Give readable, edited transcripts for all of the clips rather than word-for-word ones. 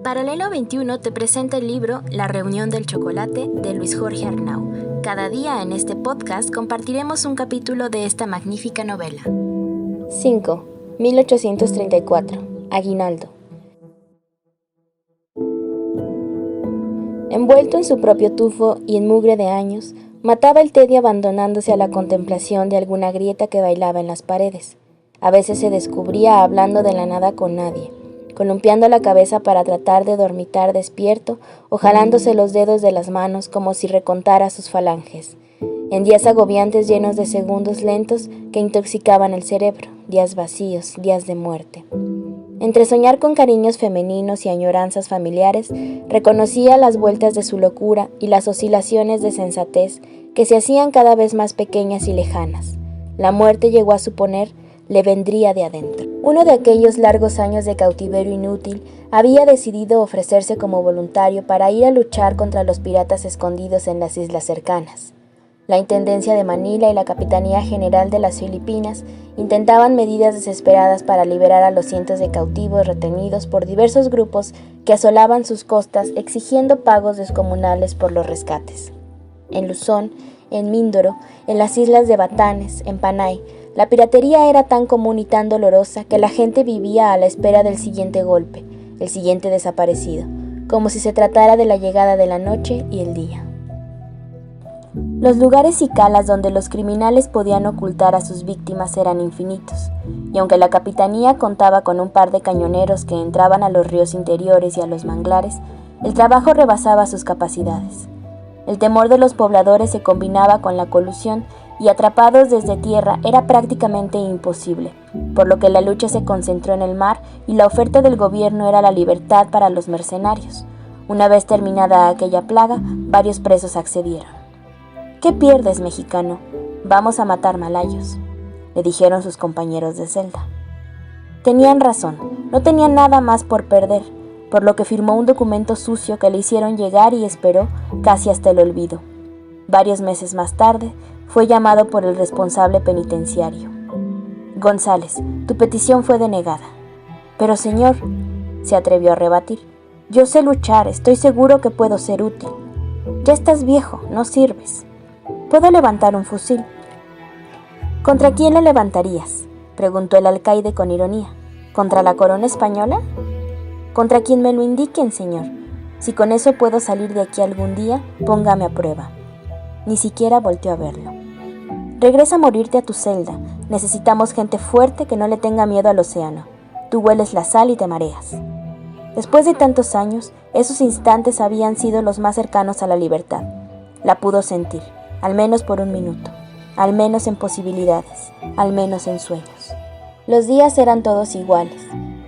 Paralelo 21 te presenta el libro La reunión del chocolate de Luis Jorge Arnau. Cada día en este podcast compartiremos un capítulo de esta magnífica novela. 5. 1834. Aguinaldo. Envuelto en su propio tufo y en mugre de años, mataba el tedio abandonándose a la contemplación de alguna grieta que bailaba en las paredes. A veces se descubría hablando de la nada con nadie, columpiando la cabeza para tratar de dormitar despierto o jalándose los dedos de las manos como si recontara sus falanges. En días agobiantes llenos de segundos lentos que intoxicaban el cerebro, días vacíos, días de muerte. Entre soñar con cariños femeninos y añoranzas familiares, reconocía las vueltas de su locura y las oscilaciones de sensatez que se hacían cada vez más pequeñas y lejanas. La muerte llegó a suponer le vendría de adentro. Uno de aquellos largos años de cautiverio inútil había decidido ofrecerse como voluntario para ir a luchar contra los piratas escondidos en las islas cercanas. La Intendencia de Manila y la Capitanía General de las Filipinas intentaban medidas desesperadas para liberar a los cientos de cautivos retenidos por diversos grupos que asolaban sus costas exigiendo pagos descomunales por los rescates. En Luzón, en Mindoro, en las islas de Batanes, en Panay, la piratería era tan común y tan dolorosa que la gente vivía a la espera del siguiente golpe, el siguiente desaparecido, como si se tratara de la llegada de la noche y el día. Los lugares y calas donde los criminales podían ocultar a sus víctimas eran infinitos, y aunque la capitanía contaba con un par de cañoneros que entraban a los ríos interiores y a los manglares, el trabajo rebasaba sus capacidades. El temor de los pobladores se combinaba con la colusión y atrapados desde tierra era prácticamente imposible, por lo que la lucha se concentró en el mar y la oferta del gobierno era la libertad para los mercenarios. Una vez terminada aquella plaga, varios presos accedieron. «¿Qué pierdes, mexicano? Vamos a matar malayos», le dijeron sus compañeros de celda. Tenían razón, no tenía nada más por perder, por lo que firmó un documento sucio que le hicieron llegar y esperó casi hasta el olvido. Varios meses más tarde, fue llamado por el responsable penitenciario. «González, tu petición fue denegada». «Pero señor», se atrevió a rebatir, «yo sé luchar, estoy seguro que puedo ser útil». «Ya estás viejo, no sirves». «Puedo levantar un fusil». «¿Contra quién lo levantarías?», preguntó el alcaide con ironía. «¿Contra la corona española?» «Contra quien me lo indiquen, señor. Si con eso puedo salir de aquí algún día, póngame a prueba». Ni siquiera volteó a verlo. «Regresa a morirte a tu celda. Necesitamos gente fuerte que no le tenga miedo al océano. Tú hueles la sal y te mareas». Después de tantos años, esos instantes habían sido los más cercanos a la libertad. La pudo sentir, al menos por un minuto, al menos en posibilidades, al menos en sueños. Los días eran todos iguales,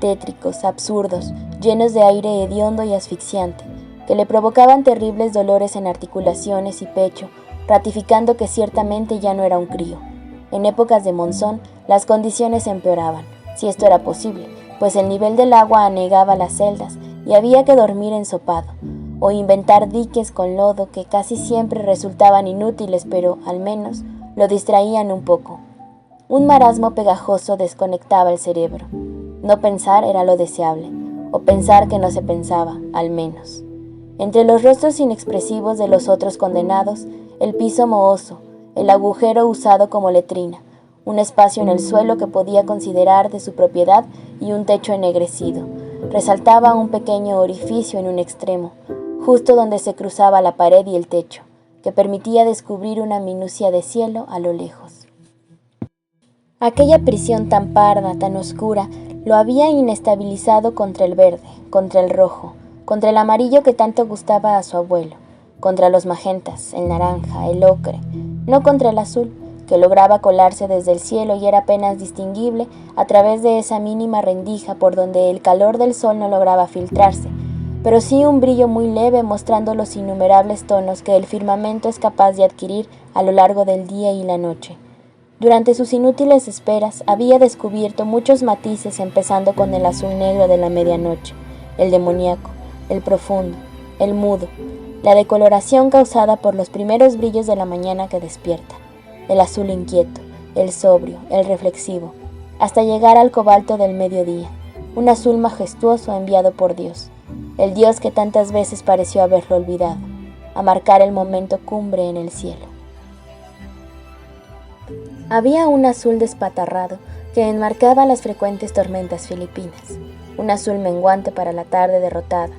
tétricos, absurdos, llenos de aire hediondo y asfixiante, que le provocaban terribles dolores en articulaciones y pecho, ratificando que ciertamente ya no era un crío. En épocas de monzón, las condiciones empeoraban, si esto era posible, pues el nivel del agua anegaba las celdas y había que dormir ensopado, o inventar diques con lodo que casi siempre resultaban inútiles, pero, al menos, lo distraían un poco. Un marasmo pegajoso desconectaba el cerebro. No pensar era lo deseable, o pensar que no se pensaba, al menos. Entre los rostros inexpresivos de los otros condenados, el piso mohoso, el agujero usado como letrina, un espacio en el suelo que podía considerar de su propiedad y un techo ennegrecido. Resaltaba un pequeño orificio en un extremo, justo donde se cruzaba la pared y el techo, que permitía descubrir una minucia de cielo a lo lejos. Aquella prisión tan parda, tan oscura, lo había inestabilizado contra el verde, contra el rojo, contra el amarillo que tanto gustaba a su abuelo, contra los magentas, el naranja, el ocre, no contra el azul, que lograba colarse desde el cielo y era apenas distinguible a través de esa mínima rendija por donde el calor del sol no lograba filtrarse, pero sí un brillo muy leve mostrando los innumerables tonos que el firmamento es capaz de adquirir a lo largo del día y la noche. Durante sus inútiles esperas había descubierto muchos matices, empezando con el azul negro de la medianoche, el demoníaco, el profundo, el mudo, la decoloración causada por los primeros brillos de la mañana que despierta, el azul inquieto, el sobrio, el reflexivo, hasta llegar al cobalto del mediodía, un azul majestuoso enviado por Dios. el dios que tantas veces pareció haberlo olvidado, a marcar el momento cumbre en el cielo. Había un azul despatarrado que enmarcaba las frecuentes tormentas filipinas, un azul menguante para la tarde derrotada,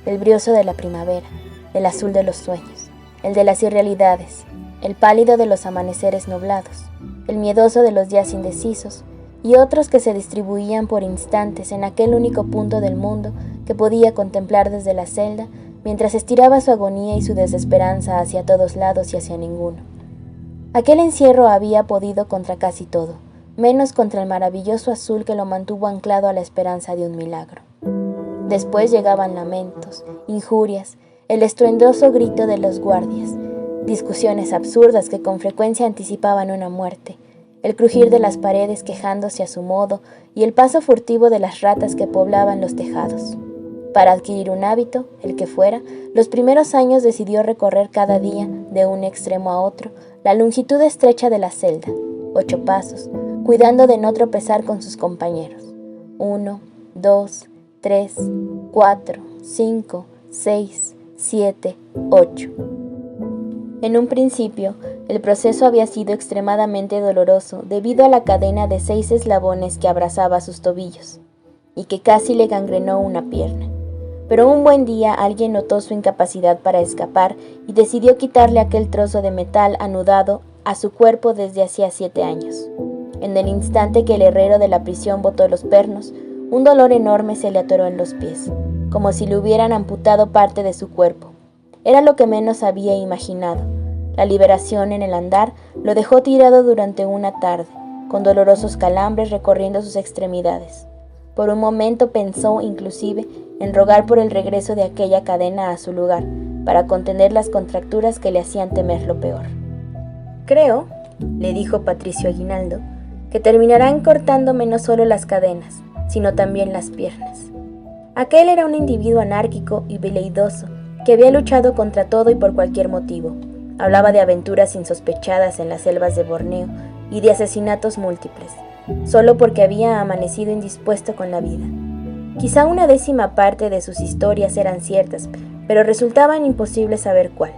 el brioso de la primavera, el azul de los sueños, el de las irrealidades, el pálido de los amaneceres nublados, el miedoso de los días indecisos, y otros que se distribuían por instantes en aquel único punto del mundo que podía contemplar desde la celda mientras estiraba su agonía y su desesperanza hacia todos lados y hacia ninguno. Aquel encierro había podido contra casi todo, menos contra el maravilloso azul que lo mantuvo anclado a la esperanza de un milagro. Después llegaban lamentos, injurias, el estruendoso grito de los guardias, discusiones absurdas que con frecuencia anticipaban una muerte, el crujir de las paredes quejándose a su modo y el paso furtivo de las ratas que poblaban los tejados. Para adquirir un hábito, el que fuera, los primeros años decidió recorrer cada día, de un extremo a otro, la longitud estrecha de la celda, 8 pasos, cuidando de no tropezar con sus compañeros. 1, 2, 3, 4, 5, 6, 7, 8. En un principio, el proceso había sido extremadamente doloroso debido a la cadena de 6 eslabones que abrazaba sus tobillos, y que casi le gangrenó una pierna. Pero un buen día alguien notó su incapacidad para escapar y decidió quitarle aquel trozo de metal anudado a su cuerpo desde hacía 7 años. En el instante que el herrero de la prisión botó los pernos, un dolor enorme se le atoró en los pies, como si le hubieran amputado parte de su cuerpo. Era lo que menos había imaginado. La liberación en el andar lo dejó tirado durante una tarde, con dolorosos calambres recorriendo sus extremidades. Por un momento pensó, inclusive, en rogar por el regreso de aquella cadena a su lugar, para contener las contracturas que le hacían temer lo peor. «Creo», le dijo Patricio Aguinaldo, «que terminarán cortándome no solo las cadenas, sino también las piernas». Aquel era un individuo anárquico y veleidoso, que había luchado contra todo y por cualquier motivo. Hablaba de aventuras insospechadas en las selvas de Borneo y de asesinatos múltiples, solo porque había amanecido indispuesto con la vida. Quizá una 10ª parte de sus historias eran ciertas, pero resultaban imposible saber cuál.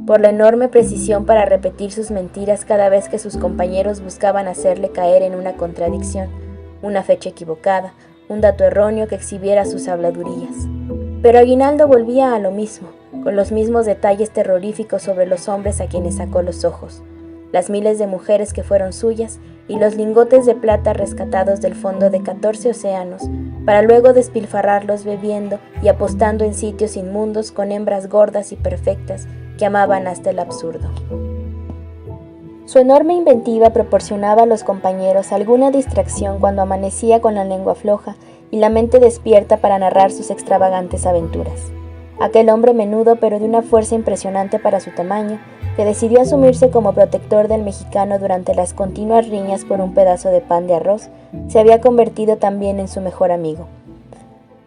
Por la enorme precisión para repetir sus mentiras cada vez que sus compañeros buscaban hacerle caer en una contradicción, una fecha equivocada, un dato erróneo que exhibiera sus habladurías. Pero Aguinaldo volvía a lo mismo, con los mismos detalles terroríficos sobre los hombres a quienes sacó los ojos, las miles de mujeres que fueron suyas y los lingotes de plata rescatados del fondo de 14 océanos, para luego despilfarrarlos bebiendo y apostando en sitios inmundos con hembras gordas y perfectas que amaban hasta el absurdo. Su enorme inventiva proporcionaba a los compañeros alguna distracción cuando amanecía con la lengua floja y la mente despierta para narrar sus extravagantes aventuras. Aquel hombre menudo pero de una fuerza impresionante para su tamaño, que decidió asumirse como protector del mexicano durante las continuas riñas por un pedazo de pan de arroz, se había convertido también en su mejor amigo.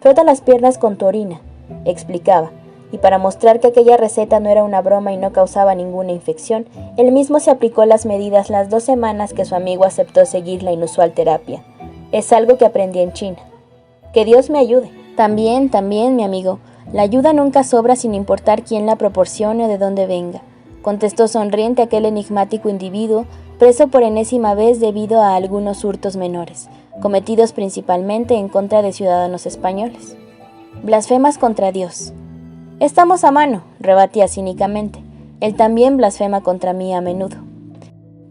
«Frota las piernas con tu orina», explicaba, y para mostrar que aquella receta no era una broma y no causaba ninguna infección, él mismo se aplicó las medidas las 2 semanas que su amigo aceptó seguir la inusual terapia. «Es algo que aprendí en China. Que Dios me ayude». También, mi amigo, la ayuda nunca sobra sin importar quién la proporcione o de dónde venga», contestó sonriente aquel enigmático individuo, preso por enésima vez debido a algunos hurtos menores, cometidos principalmente en contra de ciudadanos españoles. «Blasfemas contra Dios». «Estamos a mano», rebatía cínicamente. «Él también blasfema contra mí a menudo».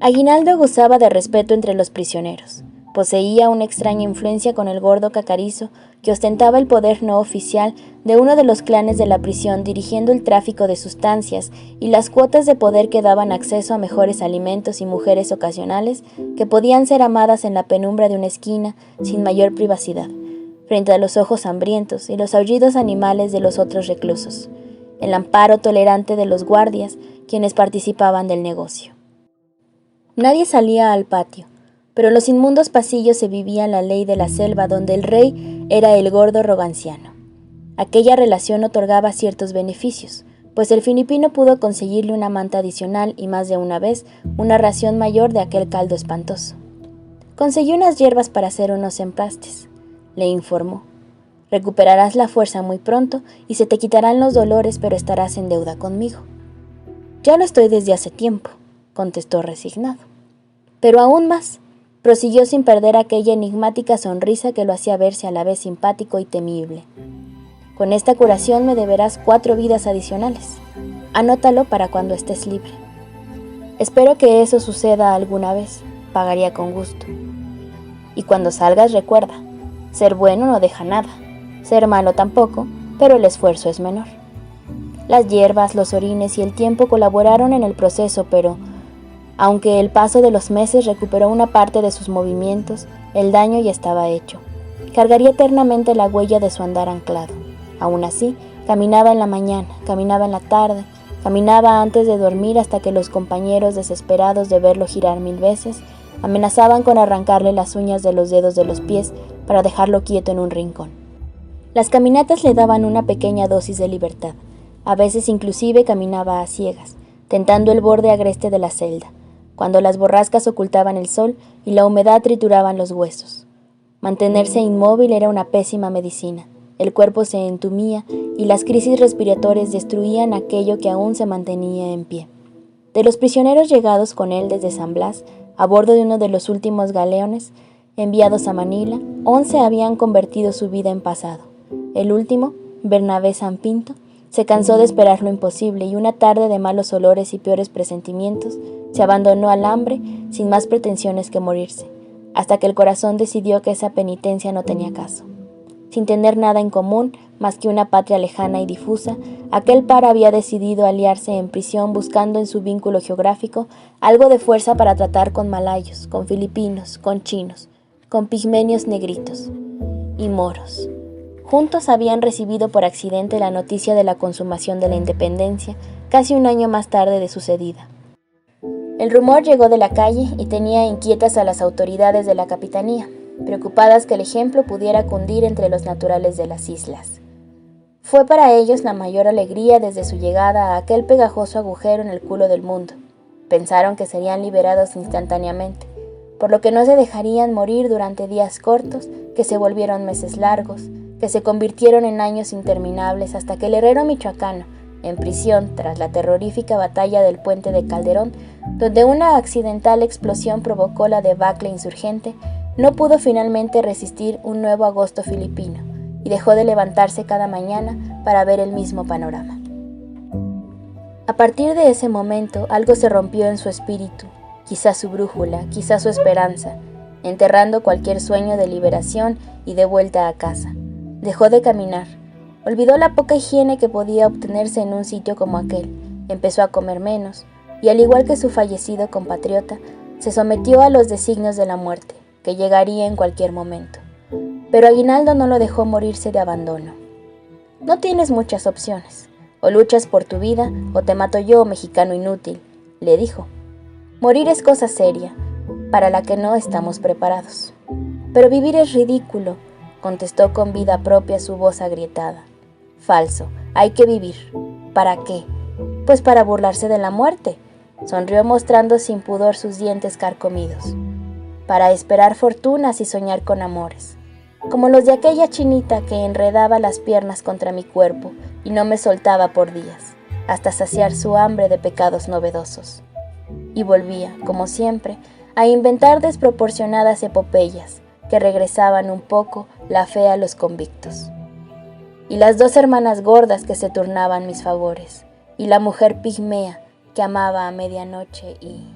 Aguinaldo gozaba de respeto entre los prisioneros. Poseía una extraña influencia con el gordo Cacarizo, que ostentaba el poder no oficial de uno de los clanes de la prisión, dirigiendo el tráfico de sustancias y las cuotas de poder que daban acceso a mejores alimentos y mujeres ocasionales que podían ser amadas en la penumbra de una esquina sin mayor privacidad, frente a los ojos hambrientos y los aullidos animales de los otros reclusos, el amparo tolerante de los guardias, quienes participaban del negocio. Nadie salía al patio, pero en los inmundos pasillos se vivía la ley de la selva, donde el rey era el gordo roganciano. Aquella relación otorgaba ciertos beneficios, pues el filipino pudo conseguirle una manta adicional y más de una vez una ración mayor de aquel caldo espantoso. «Conseguí unas hierbas para hacer unos empastes», le informó. Recuperarás la fuerza muy pronto y se te quitarán los dolores, pero estarás en deuda conmigo. Ya lo estoy desde hace tiempo, contestó resignado. Pero aún más, prosiguió sin perder aquella enigmática sonrisa que lo hacía verse a la vez simpático y temible. Con esta curación me deberás 4 vidas adicionales. Anótalo para cuando estés libre. Espero que eso suceda alguna vez. Pagaría con gusto. Y cuando salgas recuerda, ser bueno no deja nada, ser malo tampoco, pero el esfuerzo es menor. Las hierbas, los orines y el tiempo colaboraron en el proceso, pero aunque el paso de los meses recuperó una parte de sus movimientos, el daño ya estaba hecho. Cargaría eternamente la huella de su andar anclado. Aún así, caminaba en la mañana, caminaba en la tarde, caminaba antes de dormir hasta que los compañeros, desesperados de verlo girar 1000 veces, amenazaban con arrancarle las uñas de los dedos de los pies para dejarlo quieto en un rincón. Las caminatas le daban una pequeña dosis de libertad. A veces inclusive caminaba a ciegas, tentando el borde agreste de la celda, cuando las borrascas ocultaban el sol y la humedad trituraban los huesos. Mantenerse inmóvil era una pésima medicina. El cuerpo se entumía y las crisis respiratorias destruían aquello que aún se mantenía en pie. De los prisioneros llegados con él desde San Blas, a bordo de uno de los últimos galeones enviados a Manila, 11 habían convertido su vida en pasado. El último, Bernabé Sampinto, se cansó de esperar lo imposible y una tarde de malos olores y peores presentimientos, se abandonó al hambre sin más pretensiones que morirse, hasta que el corazón decidió que esa penitencia no tenía caso. Sin tener nada en común, más que una patria lejana y difusa, aquel par había decidido aliarse en prisión buscando en su vínculo geográfico algo de fuerza para tratar con malayos, con filipinos, con chinos, con pigmenios negritos y moros. Juntos habían recibido por accidente la noticia de la consumación de la independencia, casi un año más tarde de sucedida. El rumor llegó de la calle y tenía inquietas a las autoridades de la capitanía, preocupadas que el ejemplo pudiera cundir entre los naturales de las islas. Fue para ellos la mayor alegría desde su llegada a aquel pegajoso agujero en el culo del mundo. Pensaron que serían liberados instantáneamente, por lo que no se dejarían morir durante días cortos, que se volvieron meses largos, que se convirtieron en años interminables hasta que el herrero michoacano, en prisión tras la terrorífica batalla del puente de Calderón, donde una accidental explosión provocó la debacle insurgente, no pudo finalmente resistir un nuevo agosto filipino y dejó de levantarse cada mañana para ver el mismo panorama. A partir de ese momento algo se rompió en su espíritu, quizás su brújula, quizás su esperanza, enterrando cualquier sueño de liberación y de vuelta a casa. Dejó de caminar, olvidó la poca higiene que podía obtenerse en un sitio como aquel, empezó a comer menos y, al igual que su fallecido compatriota, se sometió a los designios de la muerte, que llegaría en cualquier momento. Pero Aguinaldo no lo dejó morirse de abandono. No tienes muchas opciones. O luchas por tu vida, o te mato yo, mexicano inútil, le dijo. Morir es cosa seria, para la que no estamos preparados. Pero vivir es ridículo, contestó con vida propia su voz agrietada. Falso, hay que vivir. ¿Para qué? Pues para burlarse de la muerte, sonrió mostrando sin pudor sus dientes carcomidos. Para esperar fortunas y soñar con amores, como los de aquella chinita que enredaba las piernas contra mi cuerpo y no me soltaba por días, hasta saciar su hambre de pecados novedosos. Y volvía, como siempre, a inventar desproporcionadas epopeyas que regresaban un poco la fe a los convictos. Y las 2 hermanas gordas que se turnaban mis favores, y la mujer pigmea que amaba a medianoche y...